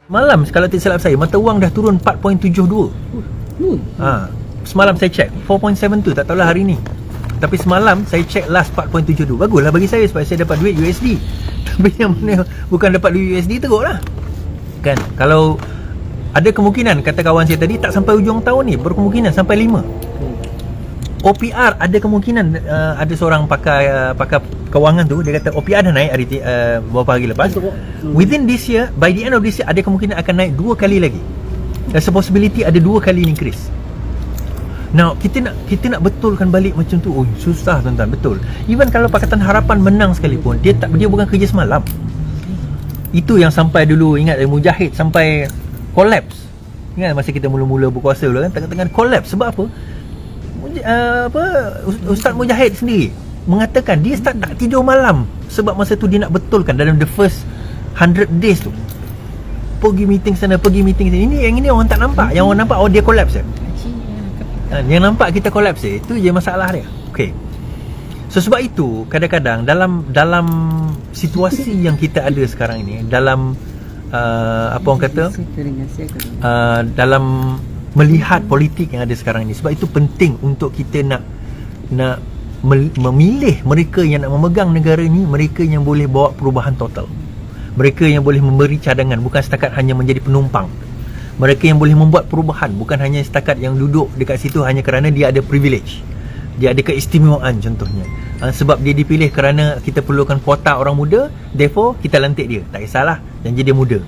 Malam kalau tak silap saya, mata wang dah turun 4.72. Semalam saya check 4.72, tak tahulah hari ni. Tapi semalam saya check last 4.72. Baguslah bagi saya sebab saya dapat duit USD. Tapi yang mana bukan dapat duit USD teruk lah. Kan? Kalau ada kemungkinan, kata kawan saya tadi, tak sampai hujung tahun ni, berkemungkinan sampai 5. OPR ada kemungkinan, ada seorang pakar kewangan tu, dia kata OPR dah naik beberapa hari lepas. Within this year, by the end of this year, ada kemungkinan akan naik 2 kali lagi. There's a possibility ada 2 kali increase. Now, kita nak betulkan balik macam tu, susah tuan-tuan, betul. Even kalau Pakatan Harapan menang sekalipun, dia bukan kerja semalam. Itu yang sampai dulu, ingat Mujahid sampai collapse. Ingat masa kita mula-mula berkuasa dulu kan, tengah-tengah collapse. Sebab apa? Ustaz Mujahid sendiri mengatakan dia tak tidur malam sebab masa tu dia nak betulkan dalam the first 100 days tu. Pergi meeting sana, pergi meeting sini. Yang ini orang tak nampak. Yang orang nampak dia collapse je. Yang nampak kita collapse je. Itu je masalah dia. Okay. So sebab itu kadang-kadang dalam situasi yang kita ada sekarang ini, dalam apa orang kata, dalam melihat politik yang ada sekarang ini, sebab itu penting untuk kita nak memilih mereka yang nak memegang negara ni, mereka yang boleh bawa perubahan total, mereka yang boleh memberi cadangan, bukan setakat hanya menjadi penumpang, mereka yang boleh membuat perubahan, bukan hanya setakat yang duduk dekat situ hanya kerana dia ada privilege, dia ada keistimewaan contohnya. Sebab dia dipilih kerana kita perlukan kuota orang muda, therefore kita lantik dia, tak kisahlah janji dia muda.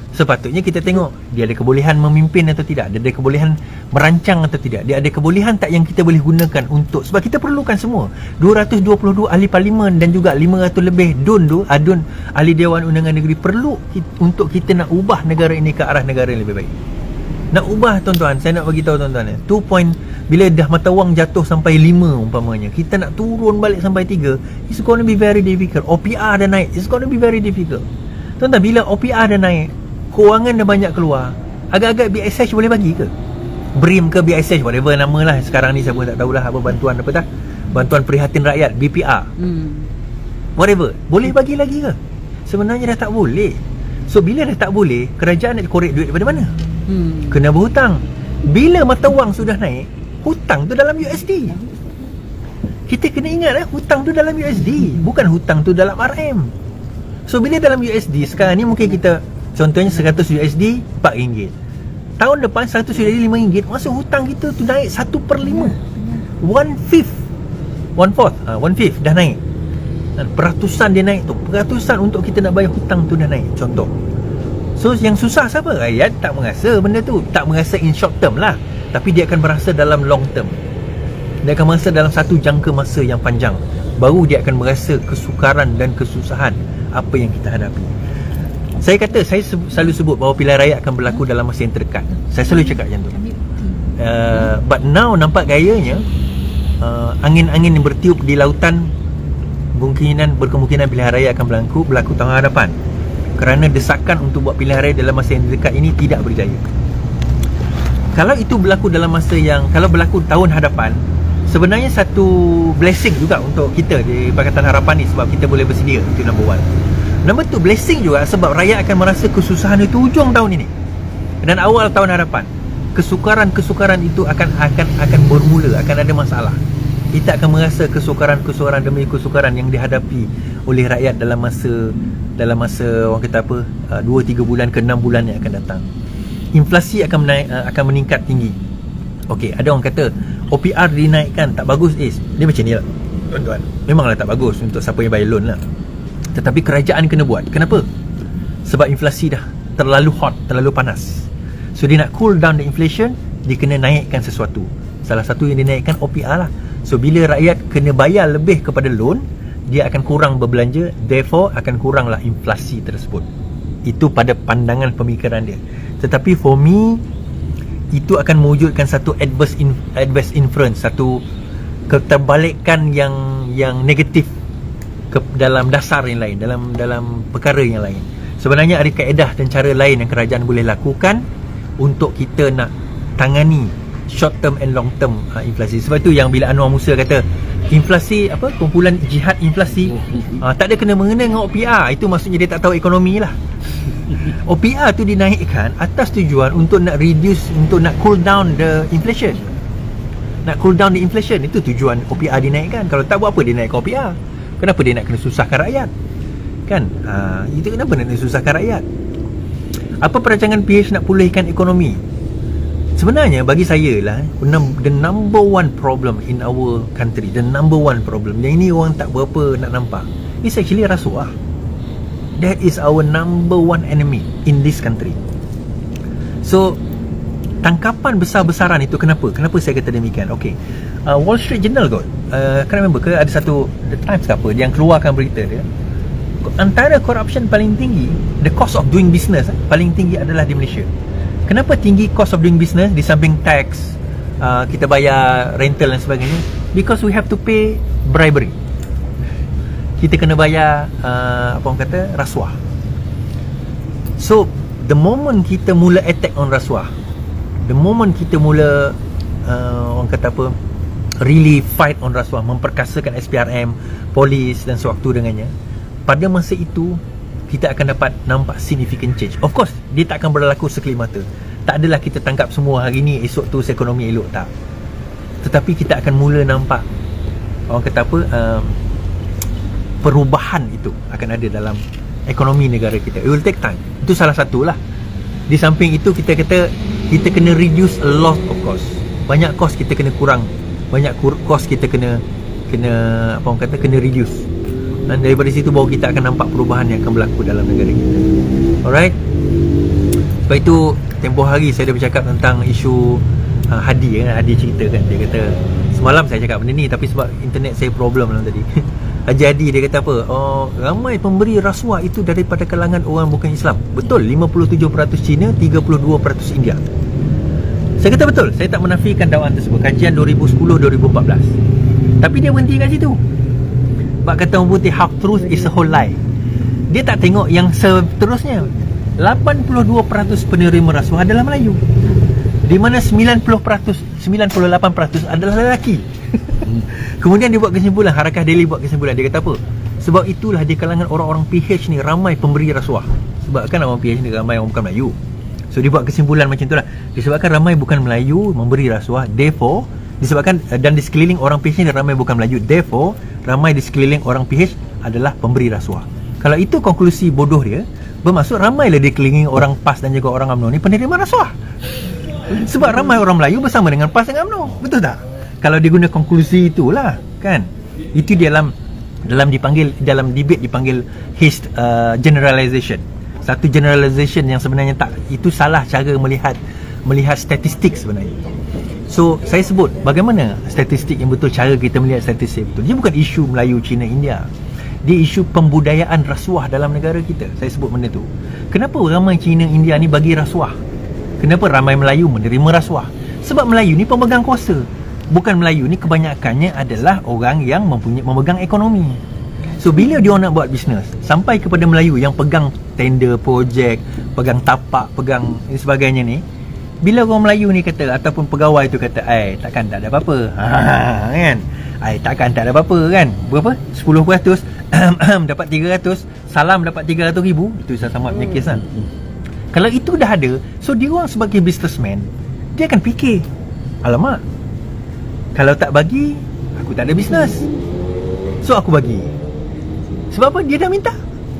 Sepatutnya kita tengok dia ada kebolehan memimpin atau tidak, dia ada kebolehan merancang atau tidak, dia ada kebolehan tak yang kita boleh gunakan untuk, sebab kita perlukan semua 222 ahli parlimen dan juga 500 lebih DUN ahli Dewan Undangan Negeri perlu untuk kita nak ubah negara ini ke arah negara yang lebih baik. Nak ubah tuan-tuan, saya nak bagi tahu tuan-tuan, bila dah mata wang jatuh sampai 5 umpamanya, kita nak turun balik sampai 3, it's going to be very difficult. OPR dah naik, it's going to be very difficult. Tuan-tuan, bila OPR dah naik, kewangan dah banyak keluar, agak-agak BISH boleh bagi ke? BRIM ke BISH, whatever nama lah sekarang ni, saya pun tak tahulah apa bantuan apa dah, bantuan prihatin rakyat, BPR, whatever, boleh bagi lagi ke? Sebenarnya dah tak boleh. So bila dah tak boleh, kerajaan nak korek duit daripada mana? Kena berhutang. Bila mata wang sudah naik, hutang tu dalam USD. Kita kena ingat hutang tu dalam USD, bukan hutang tu dalam RM. So bila dalam USD, sekarang ni mungkin kita, contohnya 100 USD RM4. Tahun depan 100 USD RM5. Maksud hutang kita tu naik 1/5, 1/5 dah naik. Peratusan dia naik tu, peratusan untuk kita nak bayar hutang tu dah naik. Contoh. So yang susah siapa? Rakyat tak merasa benda tu, tak merasa in short term lah, tapi dia akan merasa dalam long term. Dia akan merasa dalam satu jangka masa yang panjang, baru dia akan merasa kesukaran dan kesusahan apa yang kita hadapi. Saya kata, saya selalu sebut bahawa pilihan raya akan berlaku dalam masa yang terdekat. Saya selalu cakap macam tu. But now nampak gayanya angin-angin yang bertiup di lautan berkemungkinan pilihan raya akan berlaku tahun hadapan, kerana desakan untuk buat pilihan raya dalam masa yang dekat ini tidak berjaya. Kalau itu berlaku dalam masa yang, kalau berlaku tahun hadapan, sebenarnya satu blessing juga untuk kita di Pakatan Harapan ni, sebab kita boleh bersedia. Itu number 1. Number 2, blessing juga sebab rakyat akan merasa kesusahan itu hujung tahun ini dan awal tahun hadapan. Kesukaran itu akan bermula, akan ada masalah. Kita akan merasa kesukaran demi kesukaran yang dihadapi oleh rakyat dalam masa orang kata apa, 2-3 bulan ke 6 bulan yang akan datang. Inflasi akan meningkat tinggi. Okey, ada orang kata OPR dinaikkan tak bagus. Dia macam ni lah tuan-tuan, memanglah tak bagus untuk siapa yang bayar loan lah, tetapi kerajaan kena buat. Kenapa? Sebab inflasi dah terlalu hot, terlalu panas. So dia nak cool down the inflation, dia kena naikkan sesuatu. Salah satu yang dinaikkan OPR lah. So bila rakyat kena bayar lebih kepada loan, dia akan kurang berbelanja, therefore akan kuranglah inflasi tersebut. Itu pada pandangan pemikiran dia. Tetapi for me, itu akan mewujudkan satu adverse inference, satu keterbalikan yang negatif dalam dasar yang lain, dalam perkara yang lain. Sebenarnya ada kaedah dan cara lain yang kerajaan boleh lakukan untuk kita nak tangani short term and long term inflasi. Sebab tu yang bila Anwar Musa kata inflasi apa, kumpulan jihad inflasi, tak ada kena mengena dengan OPR, itu maksudnya dia tak tahu ekonomi lah. OPR tu dinaikkan atas tujuan untuk nak reduce, untuk nak cool down the inflation. Nak cool down the inflation, itu tujuan OPR dinaikkan. Kalau tak, buat apa dia naikkan OPR? Kenapa dia nak kena susahkan rakyat? Kan? Itu kenapa nak susahkan rakyat? Apa perancangan PH nak pulihkan ekonomi? Sebenarnya bagi saya lah, the number one problem in our country, the number one problem yang ini orang tak berapa nak nampak, is actually rasuah. That is our number one enemy in this country. So tangkapan besar-besaran itu kenapa? Kenapa saya kata demikian? Okay, Wall Street Journal kot, kan remember ke ada satu The Times ke apa yang keluarkan berita dia, antara corruption paling tinggi, the cost of doing business paling tinggi adalah di Malaysia. Kenapa tinggi cost of doing business di samping tax, kita bayar rental dan sebagainya? Because we have to pay bribery. Kita kena bayar apa orang kata, rasuah. So the moment kita mula attack on rasuah, the moment kita mula orang kata apa, really fight on rasuah, memperkasakan SPRM, polis dan sewaktu dengannya, pada masa itu kita akan dapat nampak significant change. Of course, dia tak akan berlaku sekelip mata. Tak adalah kita tangkap semua hari ni, esok tu ekonomi elok, tak. Tetapi kita akan mula nampak, orang kata apa, perubahan itu akan ada dalam ekonomi negara kita. It will take time. Itu salah satulah. Di samping itu, kita kata kita kena reduce a lot of cost. Banyak cost kita kena kurang. Banyak cost kita kena apa orang kata, kena reduce. Dan daripada situ baru kita akan nampak perubahan yang akan berlaku dalam negara kita. Alright. Sebab itu tempoh hari saya dah bercakap tentang isu Hadi kan. Hadi cerita kan, dia kata semalam saya cakap benda ni, tapi sebab internet saya problem lah tadi. Haji Hadi dia kata apa? Oh, ramai pemberi rasuah itu daripada kalangan orang bukan Islam. Betul, 57% Cina, 32% India. Saya kata betul, saya tak menafikan dakwaan tersebut. Kajian 2010-2014. Tapi dia berhenti kat situ. Sebab kata orang putih, half truth is a whole lie. Dia tak tengok yang seterusnya. 82% penerima rasuah adalah Melayu, di mana 98% adalah lelaki. Kemudian dia buat kesimpulan, Harakah Daily buat kesimpulan, dia kata apa? Sebab itulah di kalangan orang-orang PH ni ramai pemberi rasuah. Sebab kan orang PH ni ramai orang bukan Melayu. So dia buat kesimpulan macam itulah. Disebabkan ramai bukan Melayu memberi rasuah, therefore disebabkan dan di sekeliling orang PH ni ramai bukan Melayu, therefore ramai di sekeliling orang PH adalah pemberi rasuah. Kalau itu konklusi bodoh dia, bermaksud ramailah di sekeliling orang PAS dan juga orang UMNO ni penerima rasuah. Sebab ramai orang Melayu bersama dengan PAS dan UMNO. Betul tak? Kalau dia guna konklusi itulah kan. Itu dalam dipanggil, dalam debate dipanggil haste generalization. Satu generalization yang sebenarnya tak, itu salah cara melihat statistik sebenarnya. So saya sebut bagaimana statistik yang betul, cara kita melihat statistik betul. Dia bukan isu Melayu, Cina, India. Dia isu pembudayaan rasuah dalam negara kita. Saya sebut benda tu. Kenapa ramai Cina, India ni bagi rasuah? Kenapa ramai Melayu menerima rasuah? Sebab Melayu ni pemegang kuasa. Bukan Melayu ni kebanyakannya adalah orang yang memegang ekonomi. So bila dia nak buat bisnes, sampai kepada Melayu yang pegang tender projek, pegang tapak, pegang sebagainya ni, bila orang Melayu ni kata, ataupun pegawai tu kata, takkan tak ada apa-apa, kan, takkan tak ada apa-apa kan, berapa? 10% dapat 300, salam dapat 300,000. Itu sama punya kes kan. Kalau itu dah ada, so dia orang sebagai businessman, dia akan fikir, alamak, kalau tak bagi, aku tak ada bisnes, so aku bagi. Sebab apa? Dia dah minta,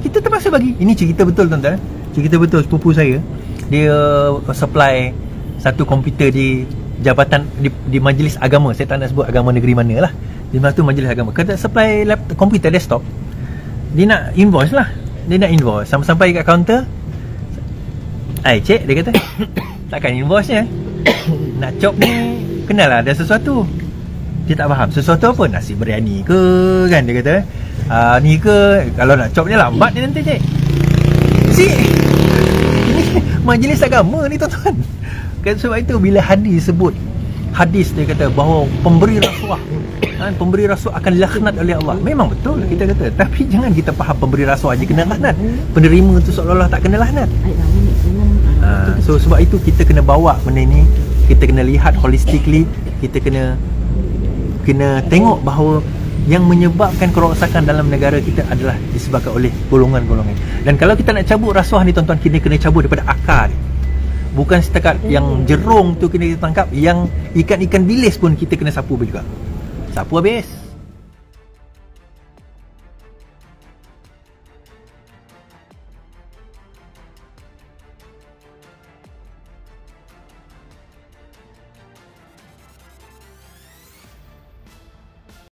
kita terpaksa bagi. Ini cerita betul tuan-tuan. Cerita betul. Sepupu saya, dia supply satu komputer di jabatan, di majlis agama. Saya tak nak sebut agama negeri mana lah. Di mana tu majlis agama. Kata supply komputer desktop, dia nak invoice lah. Dia nak invoice. Sampai kat kaunter, cik, dia kata takkan invoice nya. Nak chop ni kenalah ada sesuatu. Dia tak faham sesuatu apa, nasi biryani ke kan, dia kata ni ke, kalau nak chop ni lambat dia nanti cik. Ini majlis agama ni tuan-tuan. Sebab itu bila hadis sebut, hadis dia kata bahawa pemberi rasuah, pemberi rasuah akan dilaknat oleh Allah. Memang betul kita kata, tapi jangan kita faham pemberi rasuah je kena laknat, penerima tu seolah-olah tak kena laknat. So sebab itu kita kena bawa benda ni, kita kena lihat holistically, kita kena tengok bahawa yang menyebabkan kerosakan dalam negara kita adalah disebabkan oleh golongan-golongan. Dan kalau kita nak cabut rasuah ni tuan-tuan, kita kena cabut daripada akar dia. Bukan setakat yang jerung tu kena kita tangkap, yang ikan-ikan bilis pun kita kena sapu juga. Sapu habis.